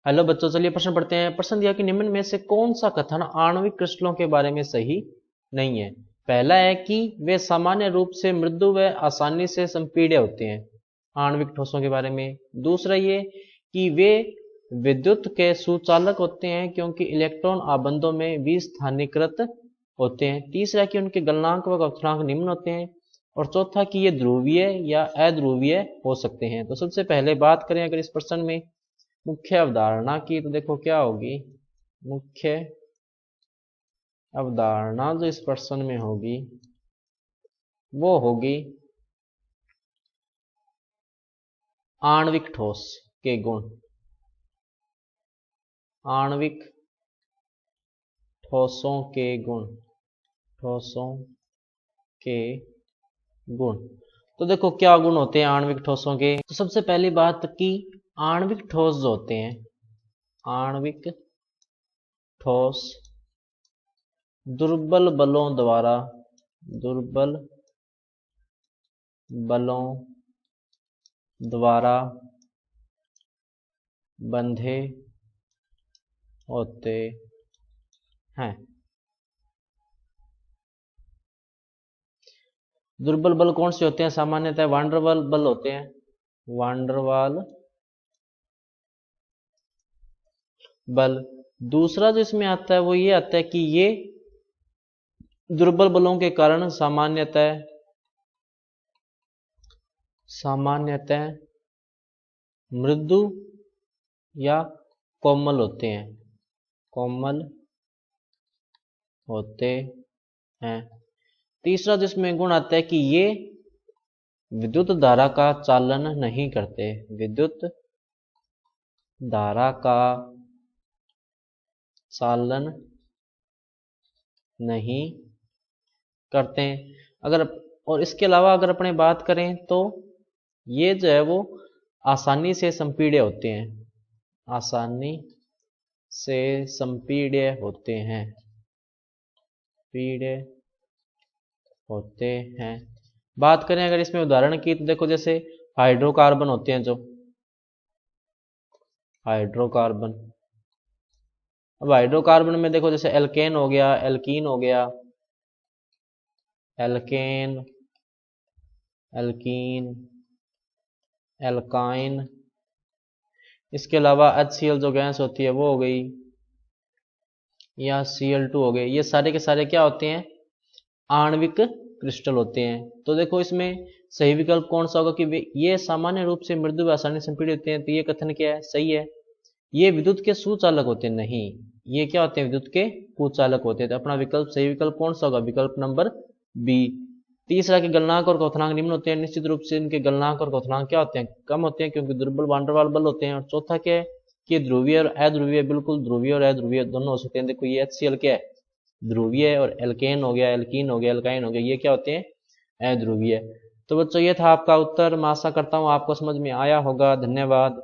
Hello बच्चों, चलिए प्रश्न पढ़ते हैं। प्रश्न दिया कि निम्न में से कौन सा कथन आणविक क्रिस्टलों के बारे में सही नहीं है। पहला है कि वे सामान्य रूप से मृदु व आसानी से संपीड्य होते हैं, आणविक ठोसों के बारे में। दूसरा ये कि वे विद्युत के सुचालक होते हैं क्योंकि इलेक्ट्रॉन आबंधों में विस्थानीकृत होते हैं। तीसरा कि उनके गलनांक व क्वथनांक निम्न होते हैं। और चौथा कि ये ध्रुवीय या अध्रुवीय हो सकते हैं। तो सबसे पहले बात करें अगर इस प्रश्न में मुख्य अवधारणा की, तो देखो क्या होगी मुख्य अवधारणा जो इस प्रश्न में होगी वो होगी आणविक ठोस के गुण। आणविक ठोसों के गुण, ठोसों के गुण। तो देखो क्या गुण होते हैं आणविक ठोसों के। तो सबसे पहली बात कि आणविक ठोस जो होते हैं, आणविक ठोस दुर्बल बलों द्वारा बंधे होते हैं। दुर्बल बल कौन से होते हैं? सामान्यतः वांडरवाल बल होते हैं, वांडरवाल बल। दूसरा जो इसमें आता है वो ये आता है कि ये दुर्बल बलों के कारण सामान्यतः मृदु या कोमल होते हैं, कोमल होते हैं। तीसरा जिसमें गुण आता है कि ये विद्युत धारा का चालन नहीं करते, विद्युत धारा का चालन नहीं करते हैं। अगर और इसके अलावा अगर अपने बात करें तो ये जो है वो आसानी से संपीड्य होते हैं, आसानी से संपीड्य होते हैं, पीड्य होते हैं। बात करें अगर इसमें उदाहरण की, तो देखो जैसे हाइड्रोकार्बन होते हैं, जो हाइड्रोकार्बन। अब हाइड्रोकार्बन में देखो जैसे एल्केन हो गया, एल्कीन हो गया, एल्केन, एल्कीन, एल्काइन। इसके अलावा HCl जो गैस होती है वो हो गई, या Cl2 हो गए। ये सारे के सारे क्या होते हैं? आणविक क्रिस्टल होते हैं। तो देखो इसमें सही विकल्प कौन सा होगा कि ये सामान्य रूप से मृदु व आसानी से संपीड़ित होते हैं। तो ये कथन क्या है? सही है। ये विद्युत के सुचालक होते हैं, नहीं, ये क्या होते हैं? विद्युत के कुचालक होते हैं। तो अपना विकल्प, सही विकल्प कौन सा होगा? विकल्प नंबर बी। तीसरा के गलनांक और क्वथनांक निम्न होते हैं। निश्चित रूप से इनके गलनांक और क्वथनांक क्या होते हैं? कम होते हैं क्योंकि दुर्बल वांडरवाल बल होते हैं। और चौथा क्या है कि ध्रुवीय और अध्रुवीय, बिल्कुल ध्रुवीय और अध्रुवीय दोनों हो सकते हैं। देखो ये HCl क्या है? ध्रुवीय, और एल्केन हो गया, एल्कीन हो गया, एल्काइन हो गया, ये क्या होते हैं? अध्रुवीय। तो बच्चों ये था आपका उत्तर। मैं आशा करता हूँ आपको समझ में आया होगा। धन्यवाद।